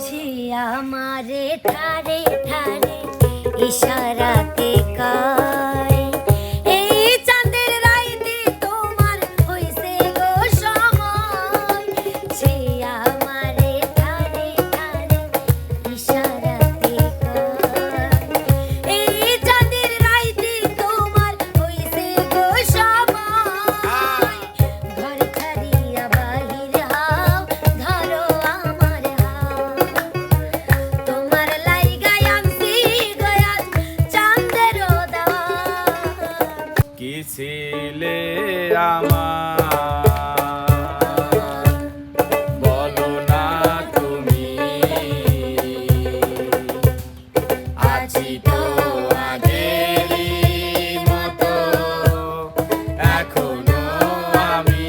সে আমারে ঠারে ঠারে ইশারাতে কয় এই চাঁদের রাইতে তোমার হইছে গো সময়। সে আমারে ঠারে ঠারে ইশারাতে কয় এই চাঁদের রাইতে তোমার হইছে গো সময়। ঘর ছাড়িয়া বাহির হও ধরো আমার হাত, তোমার লাইগা আনছি গয়া চাঁদেরও দাওয়াত। কি ছিলে আমার বলো না তুমি, আছি তো আগেরই মতো এখনো আমি।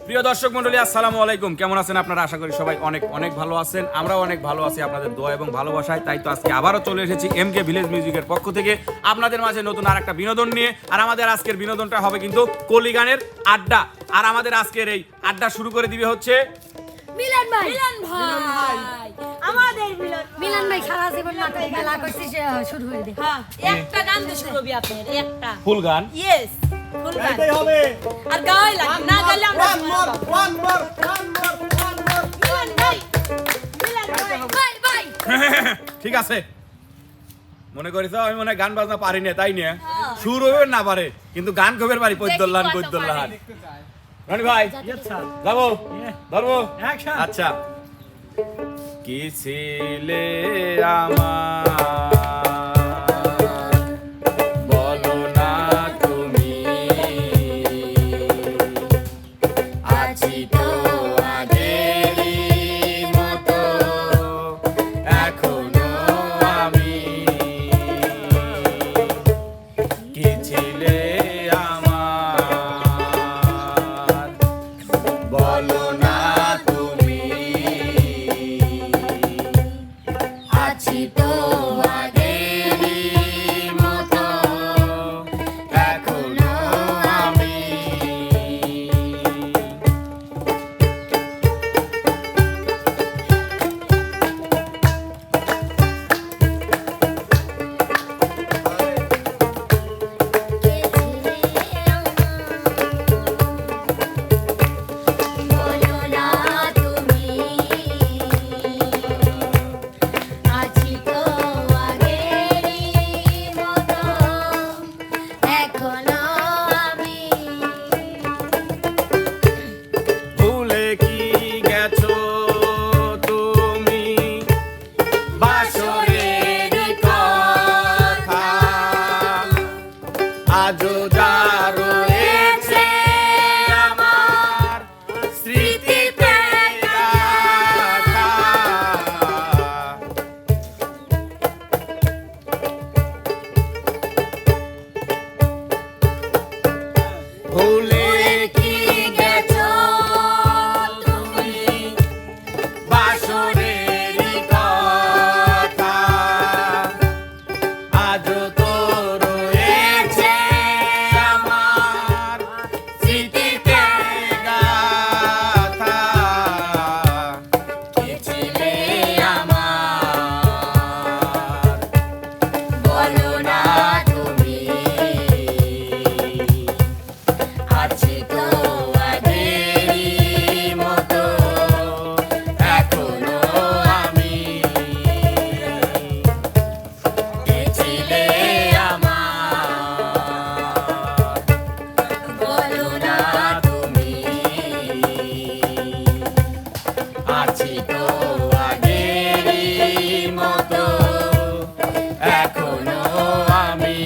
প্রিয় দর্শক মণ্ডলী, আসসালামু আলাইকুম। কেমন আছেন আপনারা? আশা করি সবাই অনেক অনেক ভালো আছেন। আমরাও অনেক ভালো আছি আপনাদের দোয়া এবং ভালোবাসায়। তাই তো আজকে আবারও চলে এসেছি এমকে ভিলেজ মিউজিকের পক্ষ থেকে আপনাদের মাঝে নতুন আর একটা বিনোদন নিয়ে। আর আমাদের আজকের বিনোদনটা হবে কিন্তু কলি গানের আড্ডা। আর আমাদের আজকের এই আড্ডা শুরু করে দিবে হচ্ছে মিলন ভাই। আমাদের মিলন ভাই সারা জীবন নাটক মেলা করছে, সে শুরু হয়ে দে। হ্যাঁ, একটা গান দিয়ে শুরু হবে আপনার, একটা। ফুল গান। ইয়েস, ফুল গান। আর গাওয়াই লাগবে, না গাইলে আমরা মিলন ভাই, মিলন ভাই। ভাই ঠিক আছে, মনে করিস আমি মনে হয় গান বাজনা পারি না, তাই নিয়ে সুর হবে না পারে, কিন্তু গান খবের পারি। পৈদ্যল্লান পৈদ্যল্লাহান রনি ভাই যাবো, ধরবো। আচ্ছা। কি ছিলে আমার বলো না তুমি, আছি তো আগেরই মতো এখনো আমি। কি ছিলে আমার বলো না তুমি, আছি তো আগেরই মতো এখনো আমি। বলো না তুমি, আছি তো আগেরই মতো এখনো আমি। ভুলে কি গেছো তুমি বাসরের কথা, আজও যা রয়েছে আমার স্মৃতিতে গাথা। ভুলে কি গেছো তুমি বাসরের কথা, আজও তো রয়েছে আমার স্মৃতিতে গাথা। কি ছিলে আমার বলো না তুমি, আছি তো আগেরই মতো এখনো আমি। কে ছিলে আমার বলো না তুমি, আছি তো আগেরই মতো এখনো আমি।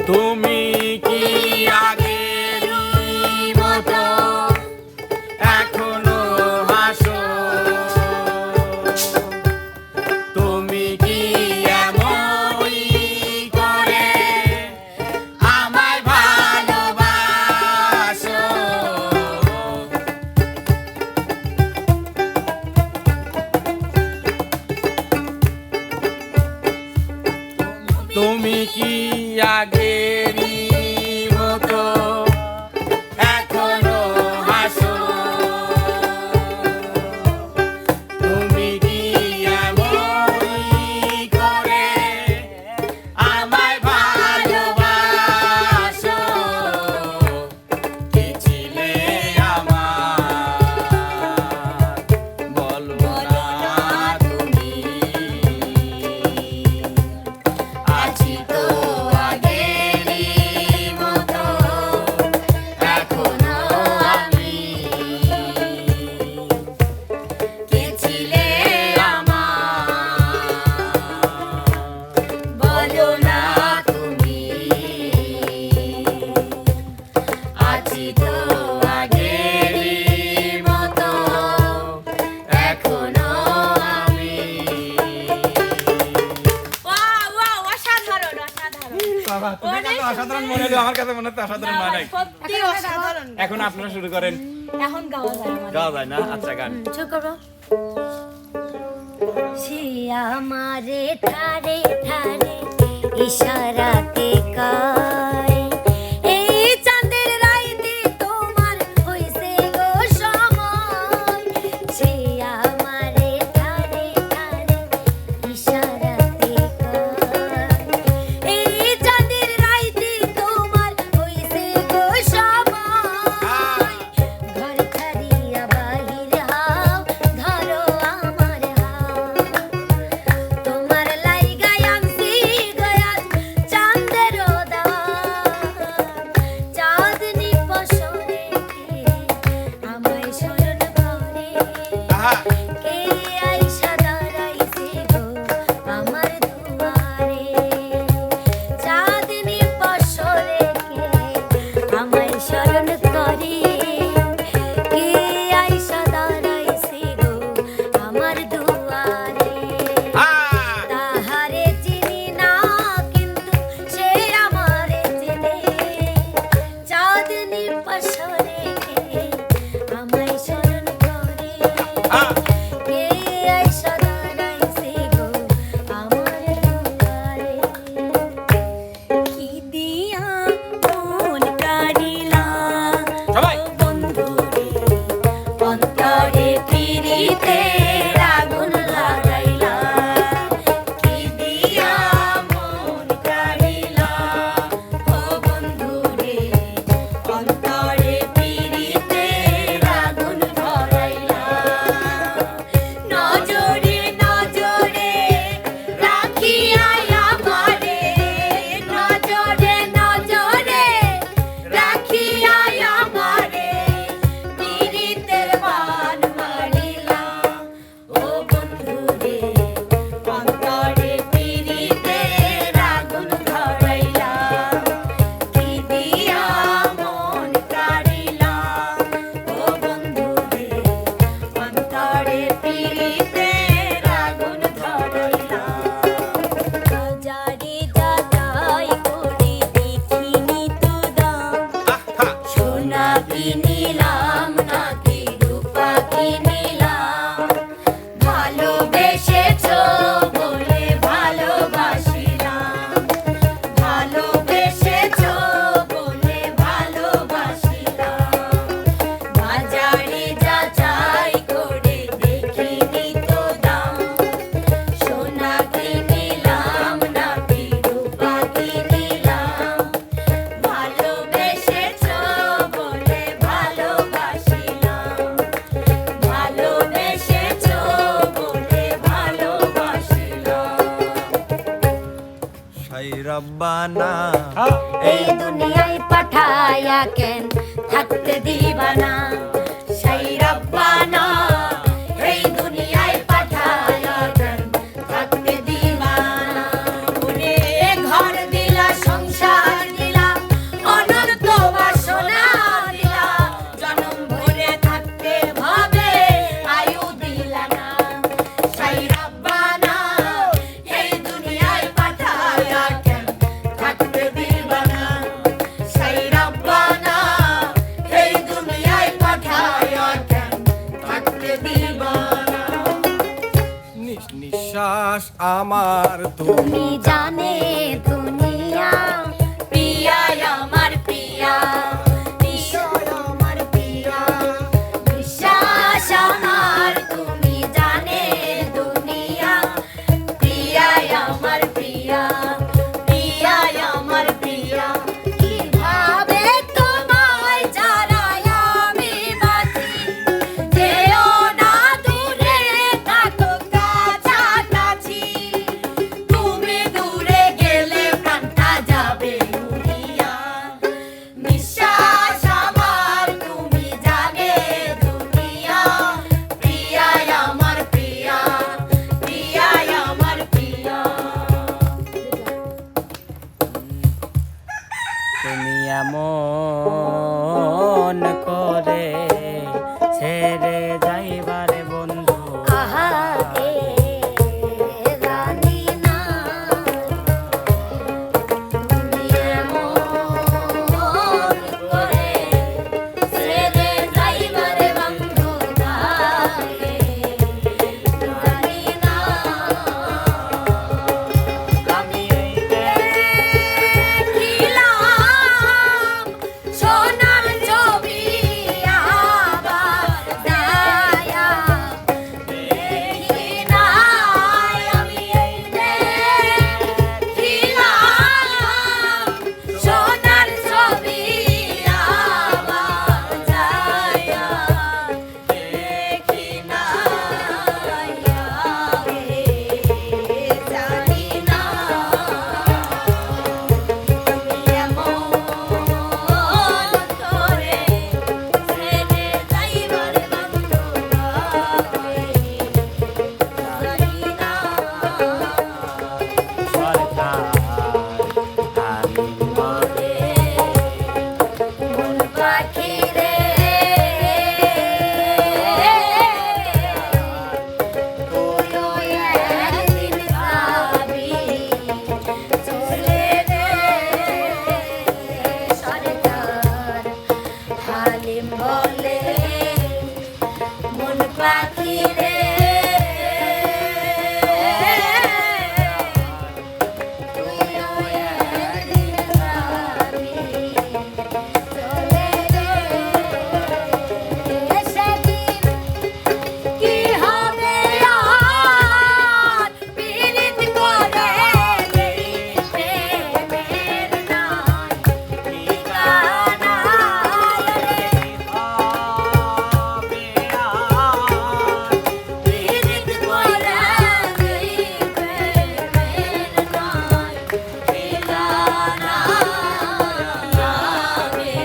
তুমি কি আগেরই মতো এখনো হলেও আমার কাছে মনে হচ্ছে অসাধারণ নয় নাই। সত্যি অসাধারণ। এখন আপনারা শুরু করেন। এখন গাওয়া যায় আমার। গাওয়া যায় না? আচ্ছা গান। শুরু করবো। সে আমারে ঠারে ঠারে ইশারাতে কয়, এই চাঁদের রাইতে তোমার হইছে গো সময়। সে আমারে ঠারে ঠারে ইশারাতে কয়, এই চাঁদের রাইতে তোমার হইছে গো সময়। ঘর ছাড়িয়া বাহির হও, ধরো আমার হাত, তোমার লাইগায় আনছি গয়া চাঁদেরও দাওয়াত। চাঁদনি পশরে আমায় স্মরণ করে, কে আইসা দাঁড়াইছে গো আমার দুয়ারে। চাঁদনি পশরে আমায় স্মরণ করে, কে আইসা দাঁড়াইছে গো আমার দুয়ারে। তাহারে চিনি না কিন্তু সে আমারে চেনে, চাঁদনি পশরে আমায় স্মরণ করে, কে আইসা দাঁড়াইছে গো আমার দুয়ারে। কি দিয়া মন কাড়িলা সবাই। বন্ধুরে, অন্তরে ফিরিতে আগুন লাগাইলা। কি দিয়া মন কাড়িলা ও বন্ধুরে, অন্তরে ফিরিতে আগুন ধরাইলা। নজরে নজরে রাখিয়া আমারে, নজরে নজরে রাখিয়া আমারে, পীড়িতের বান মারিলা ও বন্ধুরে, অন্তরে পীড়িতের আগুন ধরাইলা। কি দিয়া মন কাড়িলা ও বন্ধুরে, অন্তরে পীড়িতের আগুন ধরাইলা। বাজারে যাতাই করে দেখিনি তো দাম, সোনা কিনিলাম নাকি রূপা কিনিলাম। ভালোবেসেছো বলে ভালোবাসিলাম, ভালোবেসেছো বলে ভালোবাসিলাম। বাজারে যাচাই করে দেখিনি তো দাম, সোনা কিনিলাম নাকি রূপা কিনিলাম। ভালোবেসেছো বলে ভালোবাসিলাম, ভালোবেসেছো বলে ভালোবাসিলাম। সাই রব্বানা এই দুনিয়ায় পাঠায়া কেন থাকতে দিবানা, সেই রব্বানা এই দুনিয়ায় পাঠায়া কেন থাকতে দিবানা। ওরে ঘর দিলা, সংসার দিলা, অনন্ত বাসনা দিলা, জনম ভরে থাকতে ভাবে আয়ু দিলা না। সেই রব্বানা এই দুনিয়ায় পাঠায়া কেন থাকতে দিবানা, সেই রব্বানা এই দুনিয়ায় পাঠায়া কেন থাকতে দিবানা। নিঃশ্বাস আমার তুমি তুমি জানে দুনিয়া, প্রিয়া আমার প্রিয়া, ঈশ্বর আমার প্রিয়া, বিশ্বাস আমার। তুমি জানে দুনিয়া, প্রিয়া আমার প্রিয়া, প্রিয়া আমার প্রিয়া। কিভাবে তোমায় ছাড়া আমি বাঁচি, যেও না দূরে থাকো কাছাকাছি। তুমি দূরে গেলে প্রাণটা যাবে উড়িয়া, নিঃশ্বাস আমার তুমি জানে দুনিয়া, প্রিয়া আমার প্রিয়া, প্রিয়া আমার প্রিয়া। তুমি এমন করে ছেড়ে যাইবারে বন্ধু। আহা রে রানী না, তুমি এমন পাখি রে তুইও একদিন যাবি চলে রে সেদিন কি হবে আর পীড়িত করে এই প্রেমের নাই ঠিকানা রে পীড়িত করে এই প্রেমের নাই ঠিকানা লাগে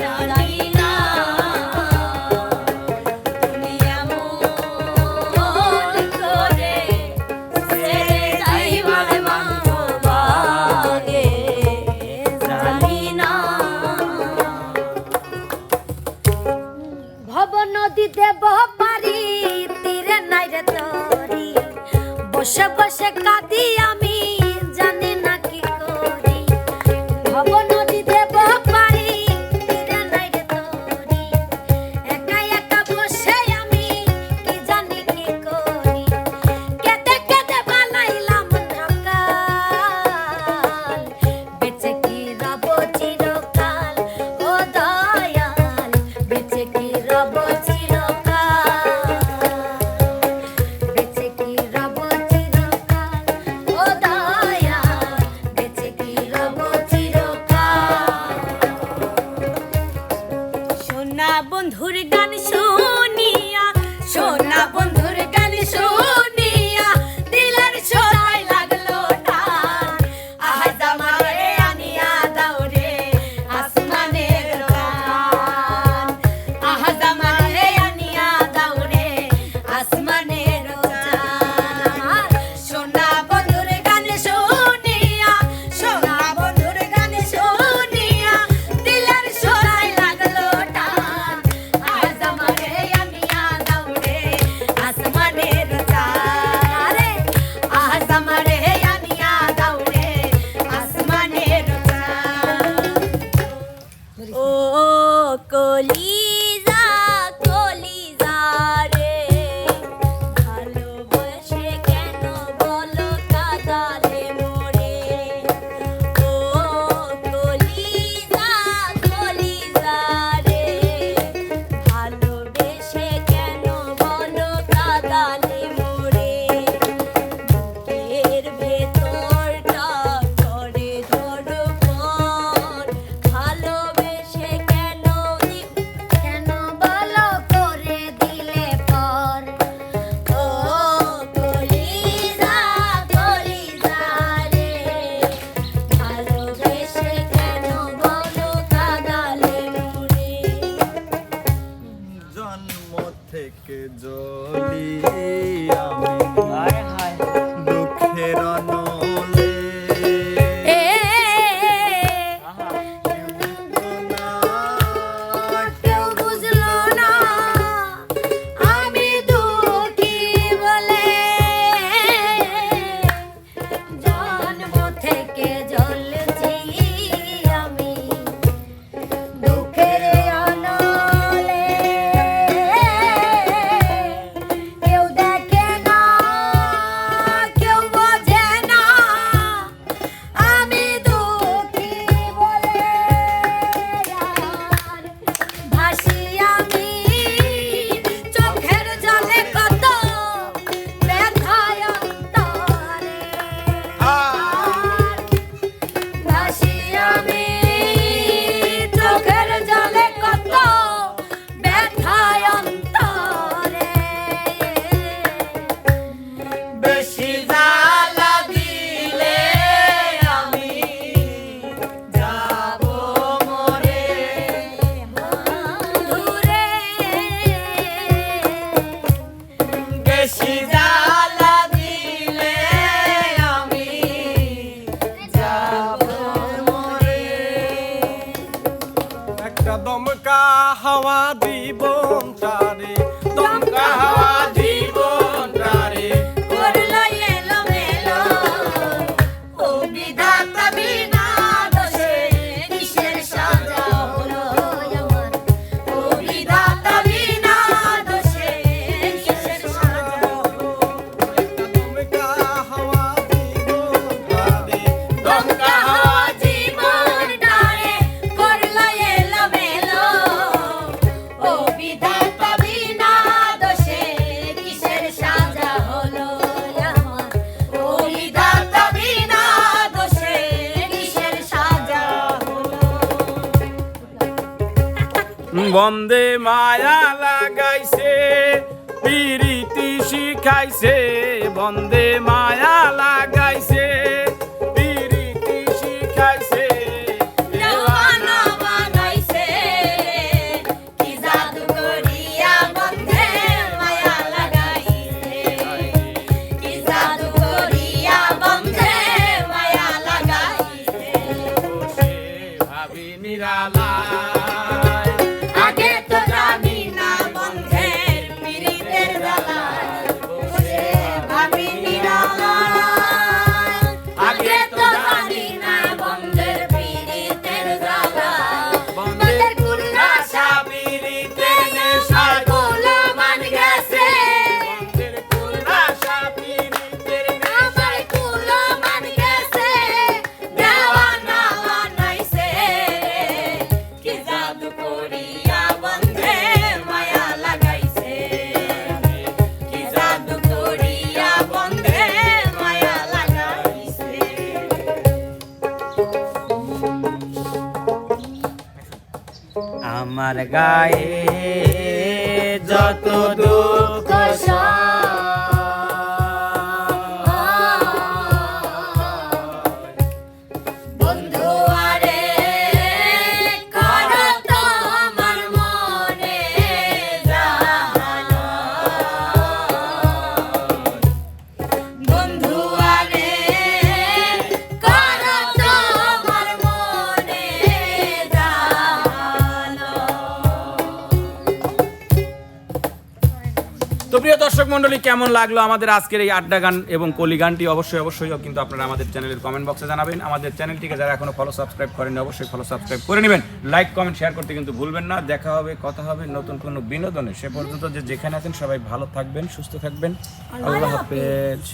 জানি না তুমি এমন করে ছেড়ে যাইবার ভাগে জানি না ভব নদী দেব পারি তীরে নাই রে তরি বসে বসে কাঁদি আমি জানি না কি করি ভব নদী দেব পারি তীরে নাই রে তরি একা একা বসে আমি কি জানি কি করি কেঁদে কেঁদে বানাইলাম ঢাকাল বেঁচে কি রব চিরকাল ও দয়াল বেঁচে কি রব চিরকাল বেঁচে কি রব চিরকাল ও দয়াল বেঁচে কি রব চিরকাল সোনা বন্ধুর গান শুনিয়া সোনা বন্ধুর গান শুনিয়া দিলের সোনায় লাগলো টান আজ আমারে আনিয়া দাও রে আসমানের গান আজ আমারে আনিয়া দাও রে আসমানের গান সোনা বন্ধুর গান শুনিয়া সোনা বন্ধুর গান শুনিয়া দিলের সোনায় লাগলো টান আজ আমারে আনিয়া দাও রে আসমানের গান আজ আমারে আনিয়া দাও রে আসমানের গান ও কলিজা কলিজা রে ভালোবাসে কেন বলো কাদালে মোরে ও কলিজা কলিজা রে ভালোবেসে কেন বলো কাদালে মোরে বুকের ভেতরটা করে ধড়ফড় ভালোবেসে কেন কেন বলো করে দিলে পর ও কলিজা কলিজা রে ভালোবেসে কেন বলো কাদালে মোরে জন্ম থেকে জ্বলি আমি দুঃখের নলে কেউ বুঝলো না আমি দুঃখী বলে জন্ম থেকে জ্বলছি আমি দুঃখের অনলে কেউ দেখে না কেউ বোঝে না আমি দুঃখী বলে আর ভাসি আমি চোখের জলে কত ব্যথায় অন্তরে ভাসি আমি চোখের জলে কত ব্যথায় অন্তরে বেশি জ্বালা দিলে আমি যাব মরে বন্ধুরে বেশি জ্বালা দিলে আমি যাব মরে একটা দমকা হাওয়া দিব তারে দমকা হাওয়া দিব তারে করলো এলো মেলো ও বিধাতা বিনা দোষে কিসের সাজা হলো আমার ও বিধাতা বিনা দোষে বন্দে মায়া লাগাইছে পিরিতি শিখাইছে বন্দে মায়া লাগাইছে পিরিতি শিখাইছে দেওয়ানা বানাইছে কি জাদু করিয়া বন্ধে মায়া লাগাইছে কি জাদু করিয়া বন্ধে মায়া লাগাইছে বসে ভাবি নিরালায় আগে তো জানি না বন্ধের পিরিতের জ্বালায় বসে ভাবি নিরালায় আগে তো জানি না বন্ধের পিরিতের জ্বালায় বন্ধের কুল্লাসা পিরিতের নেশায় কুলো মান গেছে বন্ধের কুলাশা পিরিতের আমার কুলো মান গেছে দেওয়ানা বানাইছে কি জাদু করিয়া বন্ধে মায়া লাগাইছে কি জাদু করিয়া বন্ধে মায়া লাগাইছে আমার গায়ে যত দুঃখ বন্ধু আরে করো তো আমার মনে জানো বন্ধু আরে করো তো আমার মনে জানো তো প্রিয় দর্শক মণ্ডলী, কেমন লাগলো আমাদের আজকের এই আড্ডা গান এবং কলি গানটি? অবশ্যই কিন্তু আপনারা আমাদের চ্যানেলের কমেন্ট বক্সে জানাবেন। আমাদের চ্যানেলটিকে যারা এখনো ফলো সাবস্ক্রাইব করেনি অবশ্যই ফলো সাবস্ক্রাইব করে নেবেন। লাইক কমেন্ট শেয়ার করতে কিন্তু ভুলবেন না। দেখা হবে, কথা হবে নতুন কোনো বিনোদনে। সে পর্যন্ত যে যেখানে আছেন সবাই ভালো থাকবেন, সুস্থ থাকবেন। আল্লাহ হাফেজ।